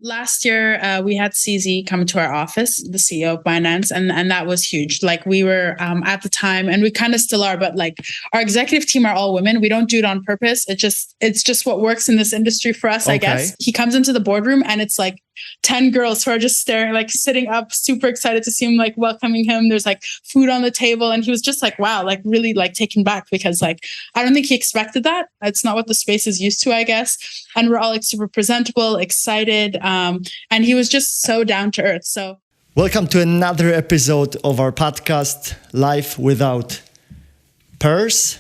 Last year, we had CZ come to our office, the CEO of Binance, and that was huge. Like we were at the time, and we kind of still are, but like our executive team are all women. We don't do it on purpose. It's just what works in this industry for us, I guess. He comes into the boardroom, and it's like 10 girls who are just staring, like sitting up, super excited to see him, like welcoming him. There's like food on the table, and he was just like, wow, like really like taken back because like I don't think he expected that. It's not what the space is used to, I guess. And we're all like super presentable, excited. And he was just so down to earth. So, welcome to another episode of our podcast, Life Without Purse,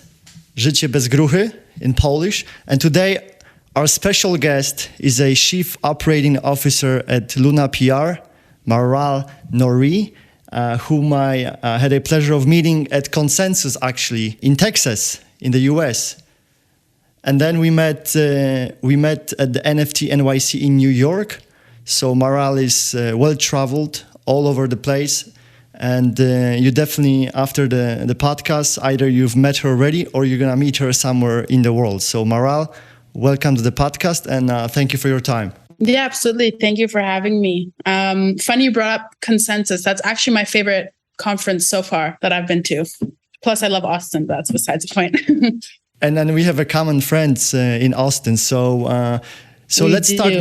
Życie Bez Gruchy in Polish. And today, our special guest is a Chief Operating Officer at Luna PR, Maral Nouri, whom I had a pleasure of meeting at Consensus, actually, in Texas, in the US. And then we met at the NFT NYC in New York. So Maral is well-traveled all over the place. And you definitely, after the podcast, either you've met her already or you're going to meet her somewhere in the world. So Maral, welcome to the podcast and thank you for your time. Yeah, absolutely. Thank you for having me. Funny you brought up Consensus. That's actually my favorite conference so far that I've been to. Plus, I love Austin. But that's besides the point. And then we have a common friend in Austin. So let's start.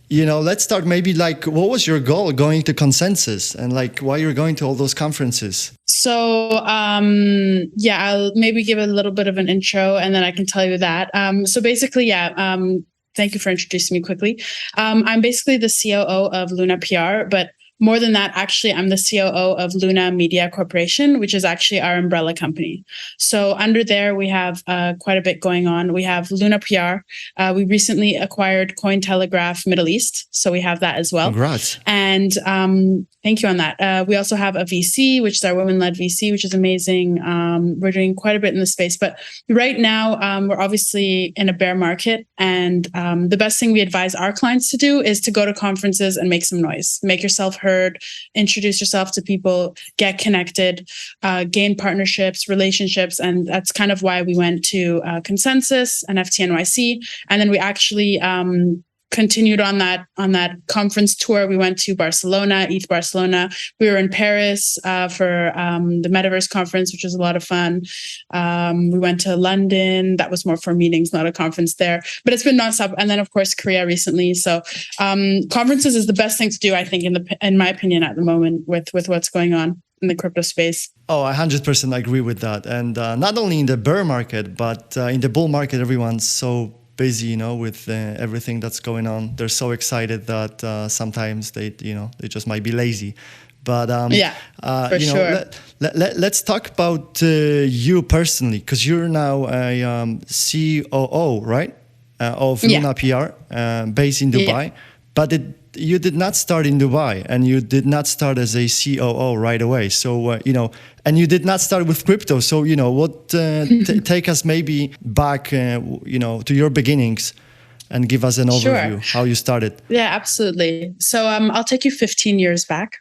Let's start maybe like, what was your goal going to Consensus and like why you're going to all those conferences? So, I'll maybe give a little bit of an intro and then I can tell you that. So basically, thank you for introducing me quickly. I'm basically the COO of Luna PR, but more than that, actually, I'm the COO of Luna Media Corporation, which is actually our umbrella company. So under there, we have quite a bit going on. We have Luna PR. We recently acquired Cointelegraph Middle East. So we have that as well. Congrats. And thank you on that. We also have a VC, which is our women-led VC, which is amazing. We're doing quite a bit in the space. But right now, we're obviously in a bear market. And the best thing we advise our clients to do is to go to conferences and make some noise. Make yourself heard, introduce yourself to people, get connected, gain partnerships, relationships. And that's kind of why we went to Consensus and NFT NYC. And then we actually continued on that conference tour. We went to Barcelona, ETH Barcelona. We were in Paris for the Metaverse conference, which was a lot of fun. We went to London. That was more for meetings, not a conference there. But it's been nonstop. And then, of course, Korea recently. So conferences is the best thing to do, I think, in my opinion, at the moment with what's going on in the crypto space. Oh, I 100% agree with that. And not only in the bear market, but in the bull market, everyone's so busy, with everything that's going on. They're so excited that sometimes they just might be lazy. But sure. Let's talk about you personally, because you're now a COO, right, of Luna PR, based in Dubai. Yeah. But you did not start in Dubai, and you did not start as a COO right away. So and you did not start with crypto. So what take us maybe back, to your beginnings, and give us an overview how you started. Yeah, absolutely. So I'll take you 15 years back.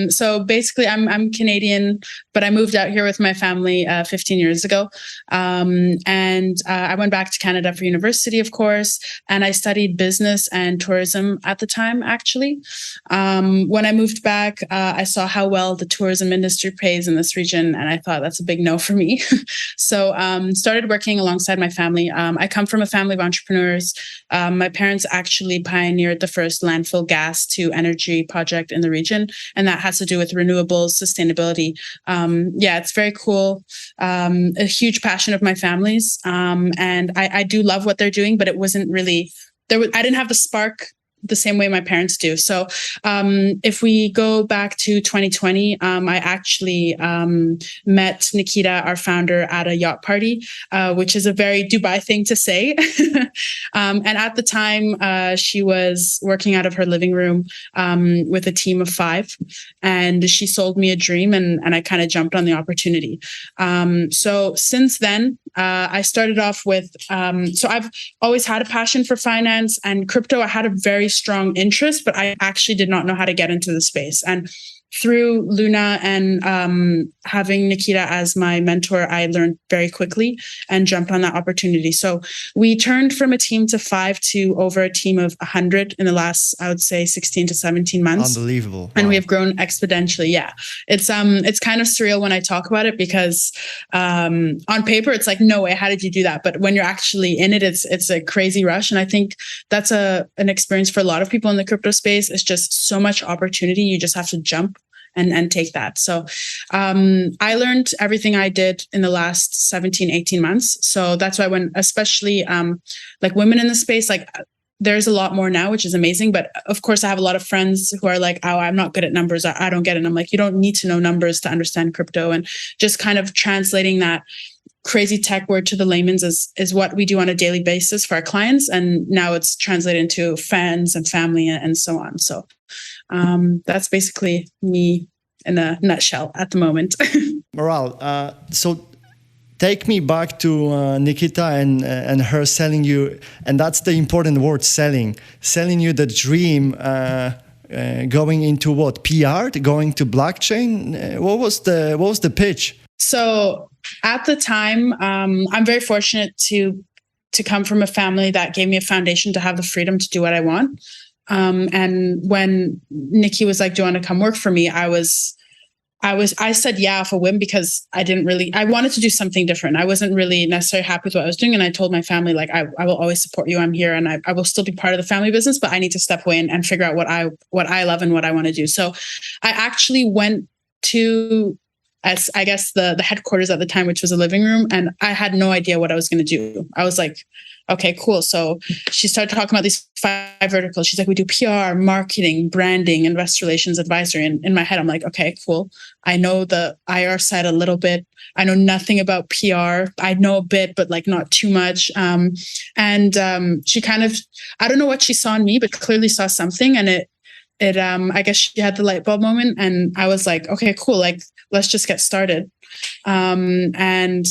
So basically, I'm Canadian, but I moved out here with my family 15 years ago. And I went back to Canada for university, of course, and I studied business and tourism at the time, actually. When I moved back, I saw how well the tourism industry pays in this region, and I thought that's a big no for me. So started working alongside my family. I come from a family of entrepreneurs. My parents actually pioneered the first landfill gas to energy project in the region, and that has to do with renewables, sustainability. It's very cool. A huge passion of my family's, and I do love what they're doing, but it wasn't really I didn't have the spark the same way my parents do. So if we go back to 2020, I actually met Nikita, our founder, at a yacht party, which is a very Dubai thing to say. And at the time, she was working out of her living room with a team of 5. And she sold me a dream, and I kind of jumped on the opportunity. So since then, I started off with, so I've always had a passion for finance and crypto. I had a very strong interest, but I actually did not know how to get into the space. And through Luna and having Nikita as my mentor, I learned very quickly and jumped on that opportunity. So we turned from a team to 5 to over a team of 100 in the last, I would say, 16 to 17 months. Unbelievable. And Wow. we have grown exponentially. Yeah. It's kind of surreal when I talk about it because on paper, it's like, no way, how did you do that? But when you're actually in it, it's a crazy rush. And I think that's an experience for a lot of people in the crypto space. It's just so much opportunity. You just have to jump and take that. So I learned everything I did in the last 17, 18 months. So that's why when, especially like women in the space, like there's a lot more now, which is amazing. But of course, I have a lot of friends who are like, oh, I'm not good at numbers. I don't get it. And I'm like, you don't need to know numbers to understand crypto. And just kind of translating that crazy tech word to the layman's is what we do on a daily basis for our clients. And now it's translated into friends and family and so on. So that's basically me in a nutshell at the moment. Maral, so take me back to Nikita and her selling you, and that's the important word, selling you the dream, going into what, PR, going to blockchain. What was the pitch? So at the time, I'm very fortunate to come from a family that gave me a foundation to have the freedom to do what I want. And when Nikki was like, do you want to come work for me? I said yeah off a whim because I wanted to do something different. I wasn't really necessarily happy with what I was doing. And I told my family, like, I will always support you. I'm here and I will still be part of the family business, but I need to step away and figure out what I love and what I want to do. So I actually went to, as I guess the headquarters at the time, which was a living room. And I had no idea what I was going to do. I was like, okay, cool. So she started talking about these 5 verticals. She's like, we do PR, marketing, branding, investor relations, advisory. And in my head, I'm like, okay, cool. I know the IR side a little bit. I know nothing about PR. I know a bit, but like not too much. She kind of, I don't know what she saw in me, but clearly saw something. And it I guess she had the light bulb moment. And I was like, okay, cool. Like, let's just get started. And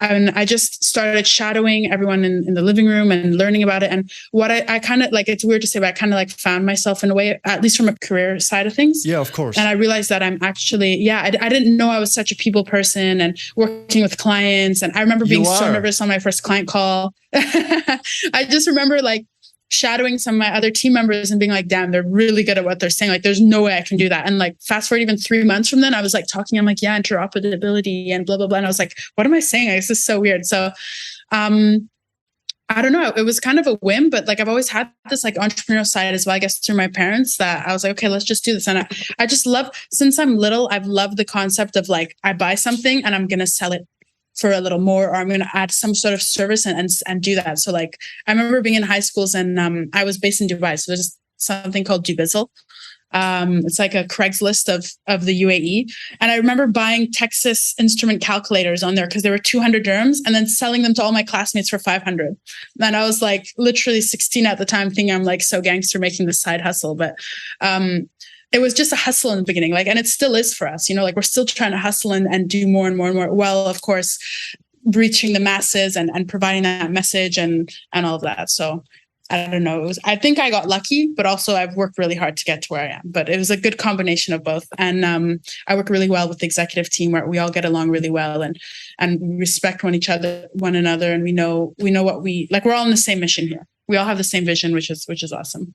I just started shadowing everyone in the living room and learning about it. And what I kind of like, it's weird to say, but I kind of like found myself in a way, at least from a career side of things. Yeah, of course. And I realized that I'm actually, I didn't know I was such a people person and working with clients. And I remember being so nervous on my first client call. I just remember like shadowing some of my other team members and being like, damn, they're really good at what they're saying. Like, there's no way I can do that. And like, fast forward even 3 months from then, I was like talking, I'm like, yeah, interoperability and blah, blah, blah. And I was like, what am I saying? Like, this is so weird. So, I don't know. It was kind of a whim, but like, I've always had this like entrepreneurial side as well, I guess through my parents, that I was like, okay, let's just do this. And I just love, since I'm little, I've loved the concept of like, I buy something and I'm going to sell it for a little more, or I'm going to add some sort of service and do that. So like, I remember being in high schools and I was based in Dubai. So there's something called Dubizzle. It's like a Craigslist of the UAE. And I remember buying Texas Instrument calculators on there because they were 200 dirhams and then selling them to all my classmates for 500. And I was like literally 16 at the time, thinking I'm like so gangster making this side hustle. But it was just a hustle in the beginning, like, and it still is for us, like we're still trying to hustle and do more and more and more. Well, of course, reaching the masses and providing that message and all of that. So I don't know. I think I got lucky, but also I've worked really hard to get to where I am. But it was a good combination of both. And I work really well with the executive team where we all get along really well and we respect one another. And we know what we're all on the same mission here. We all have the same vision, which is awesome.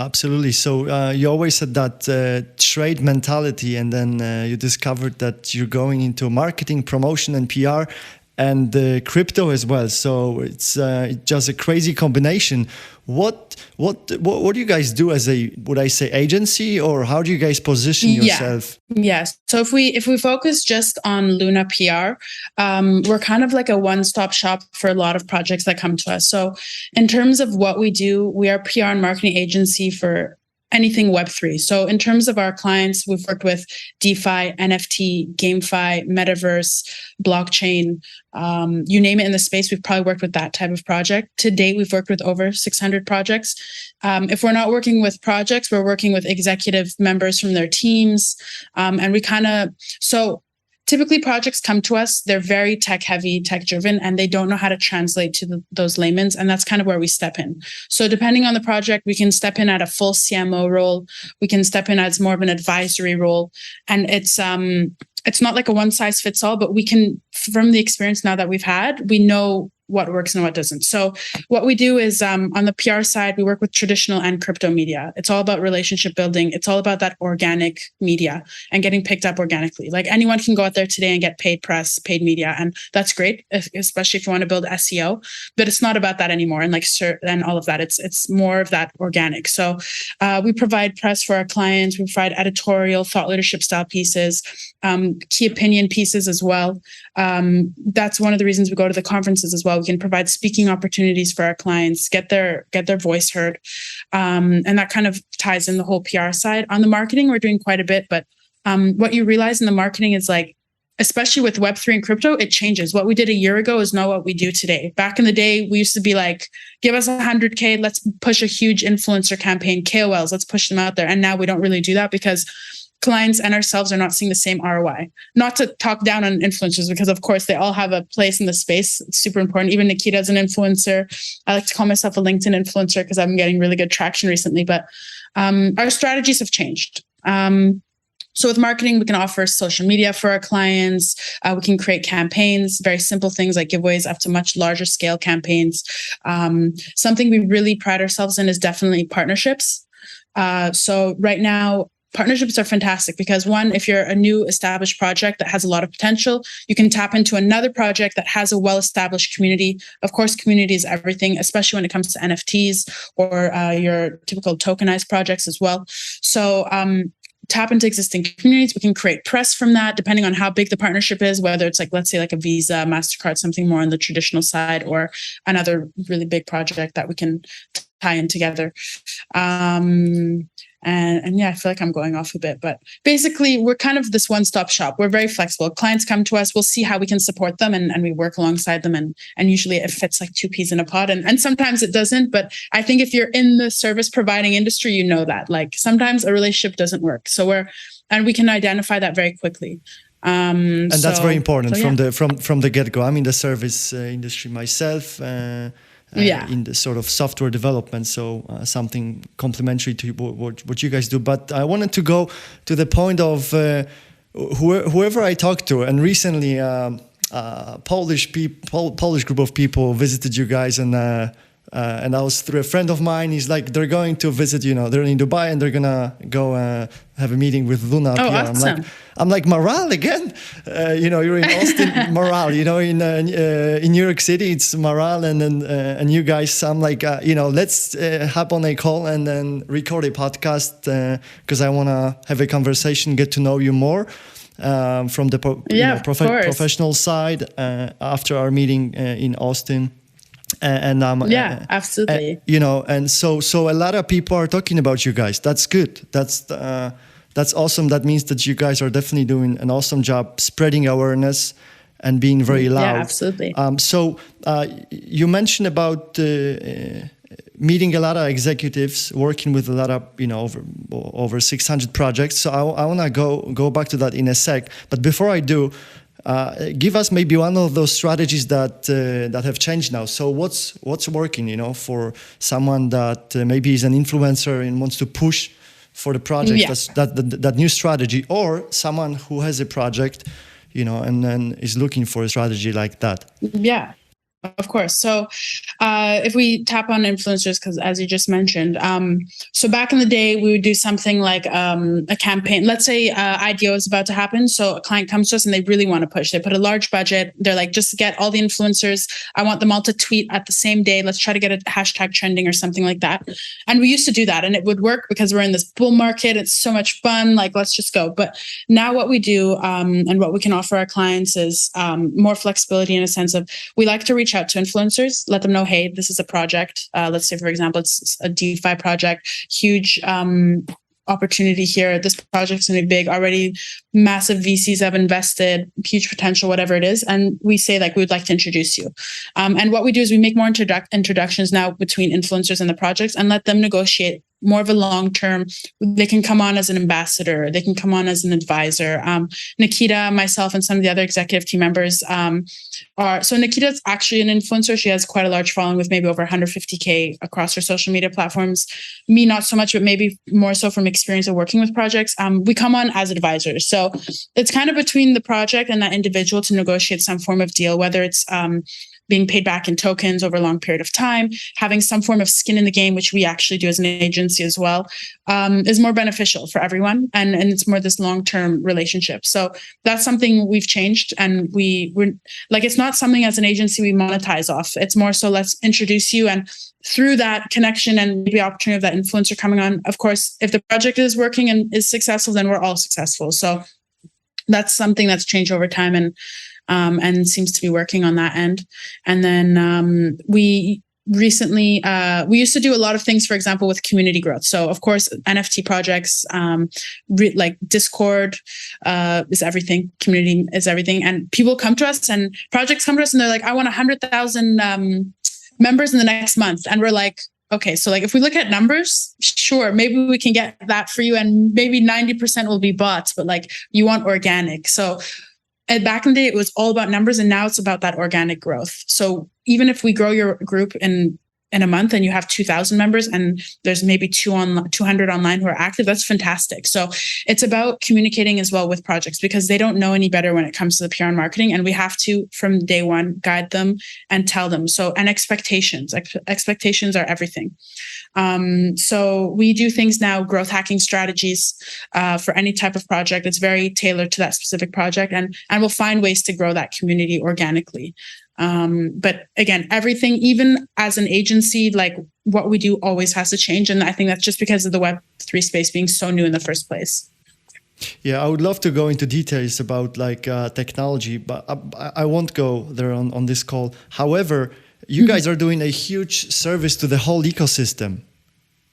Absolutely. So you always had that trade mentality, and then you discovered that you're going into marketing, promotion, and PR, and crypto as well. So it's just a crazy combination. What do you guys do as would I say agency, or how do you guys position yourself? Yes. So if we focus just on Luna PR, we're kind of like a one-stop shop for a lot of projects that come to us. So in terms of what we do, we are a PR and marketing agency for anything Web3. So in terms of our clients, we've worked with DeFi, NFT, GameFi, Metaverse, blockchain, you name it in the space, we've probably worked with that type of project. To date, we've worked with over 600 projects. If we're not working with projects, we're working with executive members from their teams. And we so typically projects come to us, they're very tech heavy, tech driven, and they don't know how to translate to those layman's. And that's kind of where we step in. So depending on the project, we can step in at a full CMO role. We can step in as more of an advisory role. And it's not like a one size fits all, but we can, from the experience now that we've had, we know what works and what doesn't. So what we do is on the PR side, we work with traditional and crypto media. It's all about relationship building. It's all about that organic media and getting picked up organically. Like anyone can go out there today and get paid press, paid media. And that's great, especially if you want to build SEO, but it's not about that anymore. And and all of that, it's more of that organic. So we provide press for our clients. We provide editorial, thought leadership style pieces, key opinion pieces as well. That's one of the reasons we go to the conferences as well. We can provide speaking opportunities for our clients, get their voice heard. And that kind of ties in the whole PR side. On the marketing, we're doing quite a bit, but what you realize in the marketing is like, especially with Web3 and crypto, it changes. What we did a year ago is not what we do today. Back in the day, we used to be like, give us 100K, let's push a huge influencer campaign, KOLs, let's push them out there. And now we don't really do that because clients and ourselves are not seeing the same ROI. Not to talk down on influencers, because of course they all have a place in the space. It's super important. Even Nikita's an influencer. I like to call myself a LinkedIn influencer because I'm getting really good traction recently. But our strategies have changed. So with marketing, we can offer social media for our clients. We can create campaigns, very simple things like giveaways up to much larger scale campaigns. Something we really pride ourselves in is definitely partnerships. So right now, partnerships are fantastic because one, if you're a new established project that has a lot of potential, you can tap into another project that has a well-established community. Of course, community is everything, especially when it comes to NFTs or your typical tokenized projects as well. So tap into existing communities. We can create press from that, depending on how big the partnership is, whether it's like, let's say like a Visa, MasterCard, something more on the traditional side, or another really big project that we can tie in together. And yeah, I feel like I'm going off a bit, but basically we're kind of this one-stop shop. We're very flexible. Clients come to us, we'll see how we can support them and we work alongside them. And usually it fits like two peas in a pod and sometimes it doesn't. But I think if you're in the service providing industry, you know that like sometimes a relationship doesn't work. So we can identify that very quickly. And that's very important from the get-go. I'm in the service industry myself. In the sort of software development, so something complementary to what you guys do. But I wanted to go to the point of whoever I talked to, and recently Polish group of people visited you guys, and I was through a friend of mine. He's like, they're going to visit, they're in Dubai and they're gonna go have a meeting with Luna. Oh, awesome. I'm like, Maral again? You're in Austin, Maral. In New York City, it's Maral, and then and you guys. I'm like, let's hop on a call and then record a podcast because I want to have a conversation, get to know you more from the professional side after our meeting in Austin. And absolutely. And so a lot of people are talking about you guys. That's good. That's awesome. That means that you guys are definitely doing an awesome job spreading awareness and being very loud. Yeah, absolutely. So you mentioned about meeting a lot of executives, working with a lot of over 600 projects. So I want to go back to that in a sec. But before I do, give us maybe one of those strategies that have changed now. So what's working, for someone that maybe is an influencer and wants to push for the project, that new strategy, or someone who has a project, and then is looking for a strategy like that. Yeah. Of course. So if we tap on influencers, because as you just mentioned, so back in the day, we would do something like a campaign. Let's say IDO is about to happen. So a client comes to us and they really want to push. They put a large budget. They're like, just get all the influencers. I want them all to tweet at the same day. Let's try to get a hashtag trending or something like that. And we used to do that and it would work because we're in this bull market. It's so much fun. Like, let's just go. But now what we do and what we can offer our clients is more flexibility in a sense of we like to reach out to influencers, let them know, hey, this is a project. Let's say, for example, it's a DeFi project, huge opportunity here. This project's going to be big already. Massive VCs have invested, huge potential, whatever it is. And we say like, we would like to introduce you. And what we do is we make more introductions now between influencers and the projects and let them negotiate more of a long-term. They can come on as an ambassador. They can come on as an advisor. Nikita, myself, and some of the other executive team members so Nikita's actually an influencer. She has quite a large following with maybe over 150K across her social media platforms. Me, not so much, but maybe more so from experience of working with projects. We come on as advisors. So it's kind of between the project and that individual to negotiate some form of deal, whether it's being paid back in tokens over a long period of time, having some form of skin in the game, which we actually do as an agency as well, is more beneficial for everyone. And it's more this long-term relationship. So that's something we've changed. And we're like, it's not something as an agency we monetize off. It's more so let's introduce you. And through that connection and maybe opportunity of that influencer coming on, of course, if the project is working and is successful, then we're all successful. So that's something that's changed over time and seems to be working on that end. And then we recently, we used to do a lot of things, for example, with community growth. So of course, NFT projects, like Discord is everything, community is everything. And people come to us and projects come to us and they're like, I want 100,000 members in the next month. And we're like, okay, so like if we look at numbers, sure, maybe we can get that for you. And maybe 90% will be bots, but like you want organic. So back in the day, it was all about numbers, and now it's about that organic growth. So even if we grow your group in a month and you have 2,000 members and there's maybe 200 online who are active, that's fantastic. So it's about communicating as well with projects because they don't know any better when it comes to the PR and marketing. And we have to, from day one, guide them and tell them. So, and expectations are everything. So we do things now, growth hacking strategies for any type of project. It's very tailored to that specific project, and we'll find ways to grow that community organically. But again, everything, even as an agency, like what we do always has to change. And I think that's just because of the Web3 space being so new in the first place. Yeah, I would love to go into details about like technology, but I won't go there on this call. However, you guys are doing a huge service to the whole ecosystem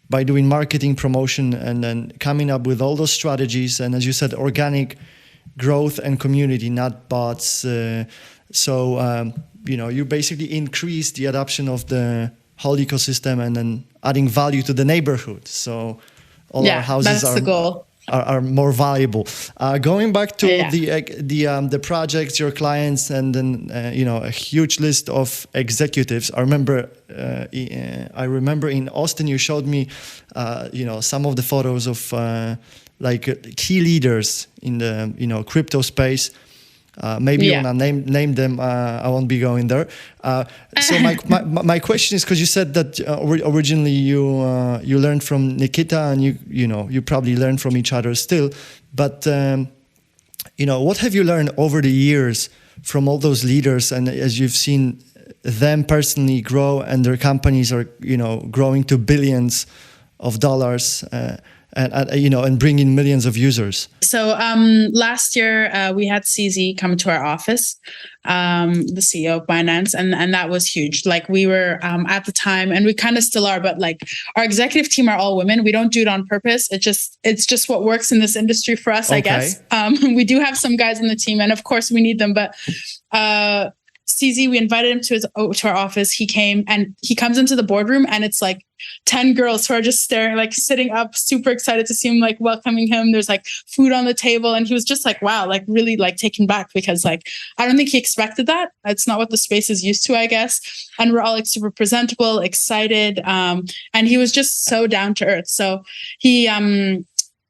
by doing marketing, promotion, and then coming up with all those strategies. And as you said, organic growth and community, not bots. You basically increase the adoption of the whole ecosystem and then adding value to the neighborhood. So all our houses that's the goal. Are more valuable. Going back to the projects, your clients, and then a huge list of executives. I remember in Austin you showed me some of the photos of like key leaders in the crypto space. Maybe you want to name them. I won't be going there. So my question is, because you said that originally you learned from Nikita, and you probably learned from each other still. But what have you learned over the years from all those leaders, and as you've seen them personally grow, and their companies are growing to billions of dollars. And bring in millions of users. So last year we had CZ come to our office, the CEO of Binance, and that was huge. Like we were at the time, and we kind of still are, but like our executive team are all women. We don't do it on purpose. It's just what works in this industry for us, I guess. We do have some guys in the team, and of course we need them, but. CZ, we invited him to our office. He came and he comes into the boardroom, and it's like 10 girls who are just staring, like sitting up, super excited to see him, like welcoming him. There's like food on the table, and he was just like, wow, like really like taken back, because like I don't think he expected that. It's not what the space is used to, I guess. And we're all like super presentable, excited, and he was just so down to earth. So he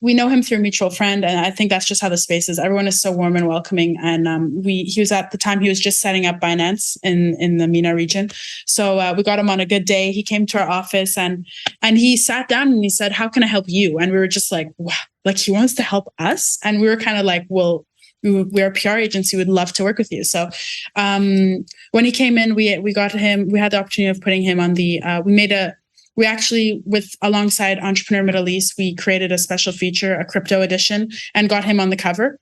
we know him through a mutual friend, and I think that's just how the space is. Everyone is so warm and welcoming. And he was at the time, he was just setting up Binance in the MENA region. So we got him on a good day. He came to our office and he sat down and he said, "How can I help you?" And we were just like, wow, like he wants to help us. And we were kind of like, well, we're a PR agency. We'd love to work with you. So when he came in, we got him. We had the opportunity of putting him on the. We actually, alongside Entrepreneur Middle East, we created a special feature, a crypto edition, and got him on the cover.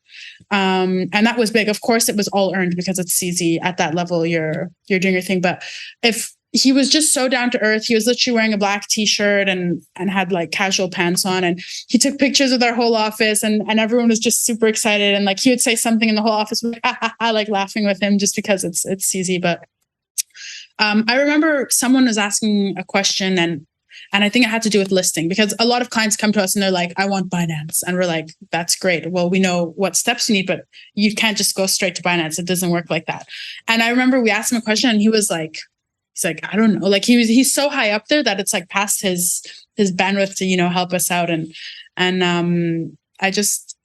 And that was big. Of course, it was all earned because it's CZ. At that level, you're doing your thing. But if he was just so down to earth, he was literally wearing a black t-shirt and had like casual pants on, and he took pictures with our whole office, and everyone was just super excited. And like he would say something, and the whole office would like laughing with him just because it's CZ. But I remember someone was asking a question, and And I think it had to do with listing, because a lot of clients come to us and they're like, I want Binance. And we're like, that's great. Well, we know what steps you need, but you can't just go straight to Binance. It doesn't work like that. And I remember we asked him a question and he's like, I don't know. Like he's so high up there that it's like past his bandwidth to, help us out. And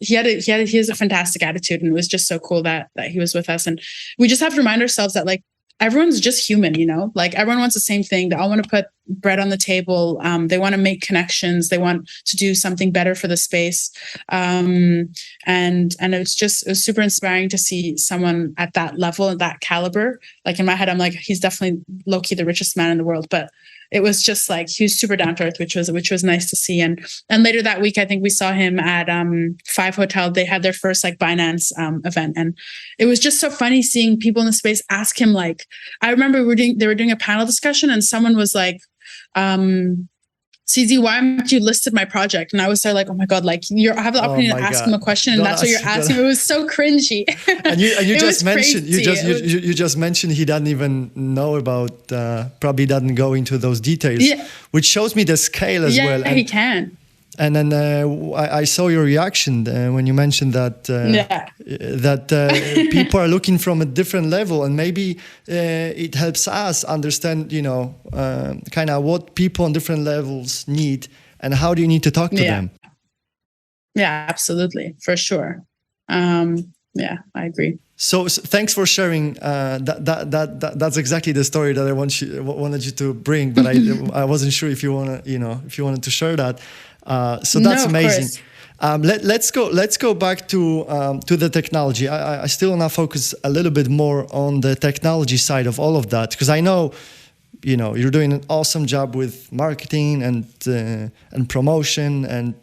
he has a fantastic attitude, and it was just so cool that he was with us. And we just have to remind ourselves that like everyone's just human, like everyone wants the same thing. They all want to put bread on the table. They want to make connections. They want to do something better for the space. And it was super inspiring to see someone at that level, at that caliber. Like in my head, I'm like, he's definitely low key the richest man in the world, but it was just like he was super down to earth, which was nice to see. And later that week, I think we saw him at 5 Hotel. They had their first like Binance event, and it was just so funny seeing people in the space ask him. Like, I remember they were doing a panel discussion, and someone was like, CZ, why haven't you listed my project? And I was there like, oh my God, like I have the opportunity to ask him a question, and that's what you're asking. It was so cringy. And you just mentioned you just mentioned he doesn't even know about probably doesn't go into those details, which shows me the scale as well. Yeah, he can. And then I saw your reaction when you mentioned that people are looking from a different level, and maybe it helps us understand, kind of what people on different levels need and how do you need to talk to them. Yeah, absolutely, for sure. I agree. So thanks for sharing. That's exactly the story that I wanted you to bring, but I wasn't sure if you wanted to share that. So that's amazing. Let's go back to the technology. I still want to focus a little bit more on the technology side of all of that, because I know, you're doing an awesome job with marketing and promotion and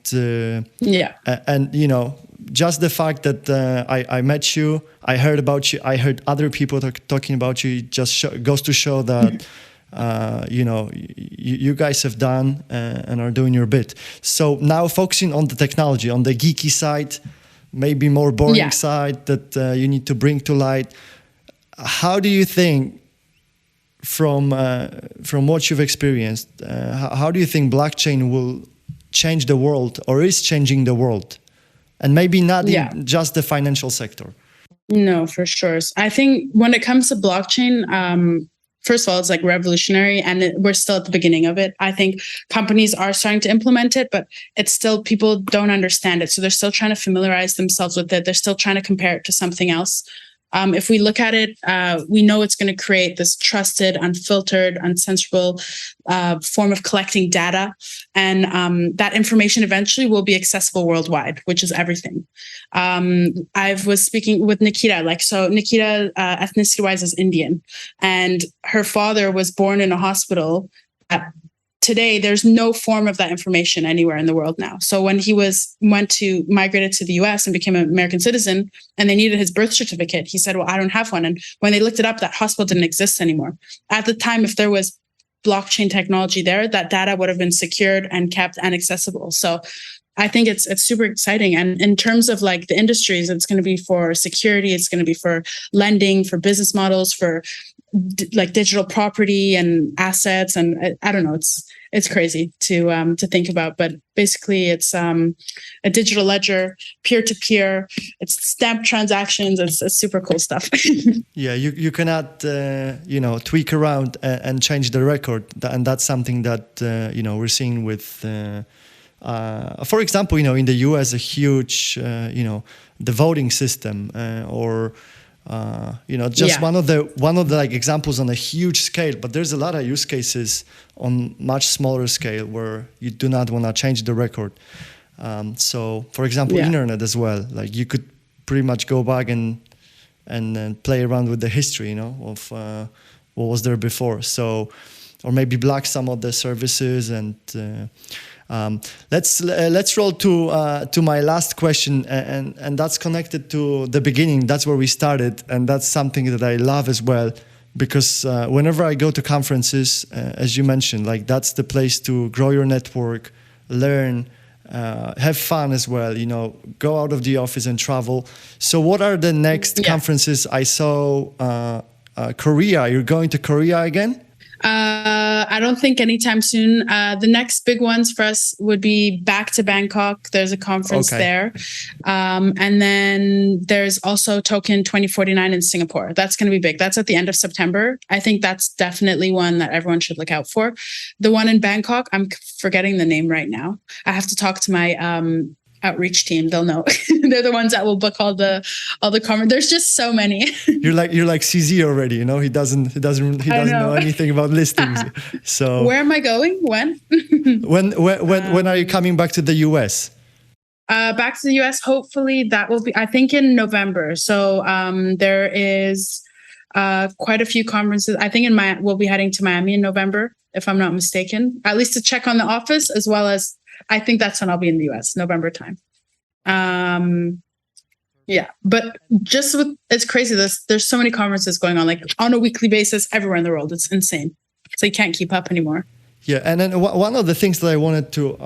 just the fact that I met you, I heard about you, I heard other people talking about you, just goes to show that. You guys have done and are doing your bit. So now focusing on the technology, on the geeky side, maybe more boring side that you need to bring to light. How do you think, from what you've experienced, how do you think blockchain will change the world, or is changing the world? And maybe not in just the financial sector. No, for sure. I think when it comes to blockchain, first of all, it's like revolutionary, and we're still at the beginning of it. I think companies are starting to implement it, but it's still, people don't understand it. So they're still trying to familiarize themselves with it. They're still trying to compare it to something else. If we look at it, we know it's going to create this trusted, unfiltered, uncensorable form of collecting data. And that information eventually will be accessible worldwide, which is everything. I was speaking with Nikita, Nikita, ethnicity-wise, is Indian. And her father was born in a hospital. Today, there's no form of that information anywhere in the world now. So when he migrated to the US and became an American citizen, and they needed his birth certificate, he said, well, I don't have one. And when they looked it up, that hospital didn't exist anymore. At the time, if there was blockchain technology there, that data would have been secured and kept and accessible. So I think it's super exciting. And in terms of like the industries, it's going to be for security, it's going to be for lending, for business models, for like digital property and assets. And I don't know, it's crazy to think about, but basically it's a digital ledger, peer-to-peer, it's stamp transactions. It's super cool stuff. Yeah, you cannot tweak around and change the record, and that's something that we're seeing with for example, in the US, a huge the voting system one of the like examples on a huge scale, but there's a lot of use cases on much smaller scale where you do not want to change the record. So for example, internet as well, like you could pretty much go back and play around with the history, of what was there before. So, or maybe block some of the services. And let's roll to my last question, and that's connected to the beginning. That's where we started, and that's something that I love as well, because whenever I go to conferences, as you mentioned, like that's the place to grow your network, learn, have fun as well, go out of the office and travel. So what are the next conferences? I saw Korea. You're going to Korea again? I don't think anytime soon. The next big ones for us would be back to Bangkok. There's a conference there. And then there's also Token 2049 in Singapore. That's going to be big. That's at the end of September. I think that's definitely one that everyone should look out for. The one in Bangkok, I'm forgetting the name right now. I have to talk to my outreach team. They'll know. They're the ones that will book all the conference. There's just so many. You're like CZ already, you know. He doesn't know anything about listings. So where am I going? When? when are you coming back to the US? Back to the US. Hopefully that will be, I think, in November. So there is quite a few conferences. I think we'll be heading to Miami in November, if I'm not mistaken. At least to check on the office, as well as I think that's when I'll be in the US, November time. Yeah, but it's crazy. There's so many conferences going on, like on a weekly basis, everywhere in the world. It's insane. So you can't keep up anymore. Yeah, and then one of the things that I wanted to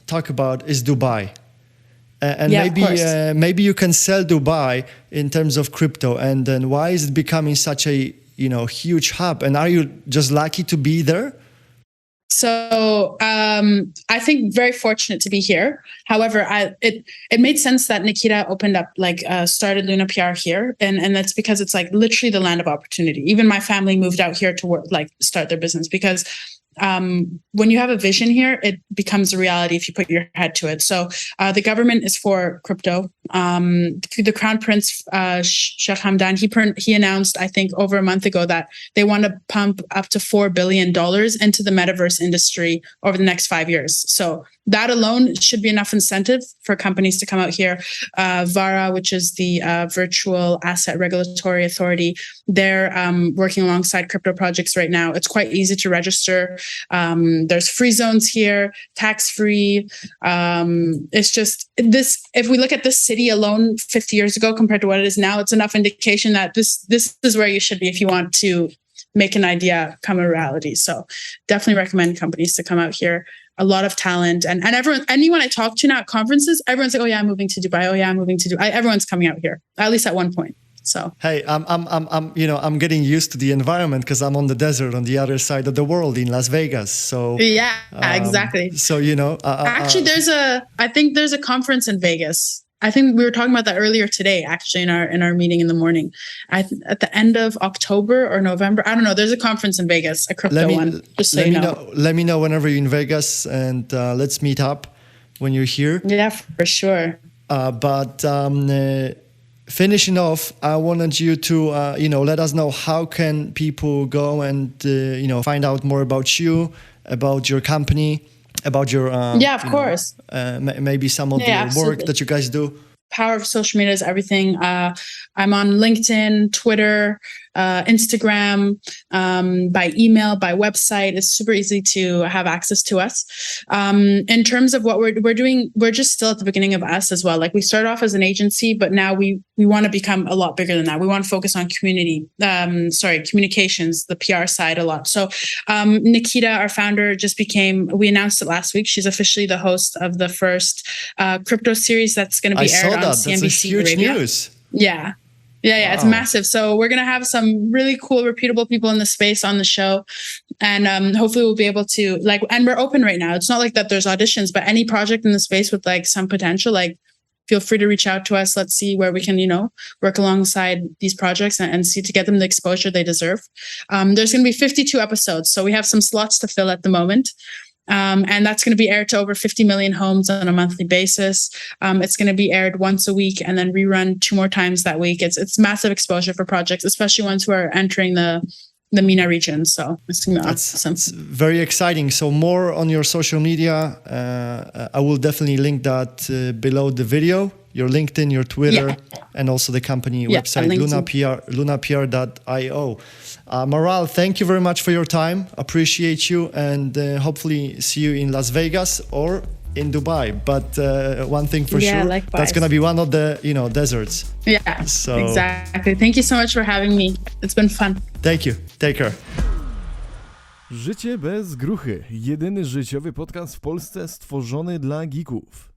talk about is Dubai. And maybe you can sell Dubai in terms of crypto. And then why is it becoming such a huge hub? And are you just lucky to be there? So I think very fortunate to be here. However, it made sense that Nikita opened up, started Luna PR here. And that's because it's like literally the land of opportunity. Even my family moved out here to work, start their business, because when you have a vision here, it becomes a reality if you put your head to it. So the government is for crypto. The Crown Prince, Sheikh Hamdan, he announced, I think, over a month ago that they want to pump up to $4 billion into the metaverse industry over the next 5 years. So that alone should be enough incentive for companies to come out here. VARA, which is the Virtual Asset Regulatory Authority, they're working alongside crypto projects right now. It's quite easy to register. There's free zones here, tax-free. It's just this, if we look at this city alone 50 years ago compared to what it is now, it's enough indication that this is where you should be if you want to make an idea come a reality. So definitely recommend companies to come out here. A lot of talent, and anyone I talk to now at conferences, everyone's like, "Oh yeah, I'm moving to Dubai. Oh yeah, I'm moving to Dubai." Everyone's coming out here, at least at one point. So hey, I'm getting used to the environment because I'm on the desert on the other side of the world in Las Vegas. So yeah, exactly. So actually, I think there's a conference in Vegas. I think we were talking about that earlier today, actually, in our meeting in the morning. At the end of October or November, I don't know. There's a conference in Vegas, a crypto one. Just so you know. Let me know whenever you're in Vegas, and let's meet up when you're here. Yeah, for sure. But finishing off, I wanted you to let us know how can people go and find out more about you, about your company, about your of course, maybe some of the work that you guys do. Power of social media is everything. I'm on LinkedIn, Twitter, Instagram, by email, by website. It's super easy to have access to us. In terms of what we're doing, we're just still at the beginning of us as well. Like we started off as an agency, but now we want to become a lot bigger than that. We want to focus on communications, the PR side a lot. So Nikita, our founder, we announced it last week. She's officially the host of the first crypto series that's going to be aired on CNBC. That's huge Arabia. News. Yeah. Wow. It's massive. So we're going to have some really cool, repeatable people in the space on the show. And hopefully we'll be able to and we're open right now. It's not like that there's auditions, but any project in the space with some potential, feel free to reach out to us. Let's see where we can, work alongside these projects and see to get them the exposure they deserve. There's going to be 52 episodes. So we have some slots to fill at the moment. And that's going to be aired to over 50 million homes on a monthly basis. It's going to be aired once a week and then rerun 2 more times that week. It's massive exposure for projects, especially ones who are entering the MENA region. So it's going to be awesome. It's very exciting. So more on your social media. I will definitely link that below the video. Your LinkedIn, your Twitter, and also the company website, lunapr.io. Maral, thank you very much for your time. Appreciate you, and hopefully see you in Las Vegas or in Dubai. But one thing for sure, likewise. That's going to be one of the deserts. Yeah, exactly. Thank you so much for having me. It's been fun. Thank you. Take care. Życie bez gruchy. Jedyny życiowy podcast w Polsce stworzony dla geeków.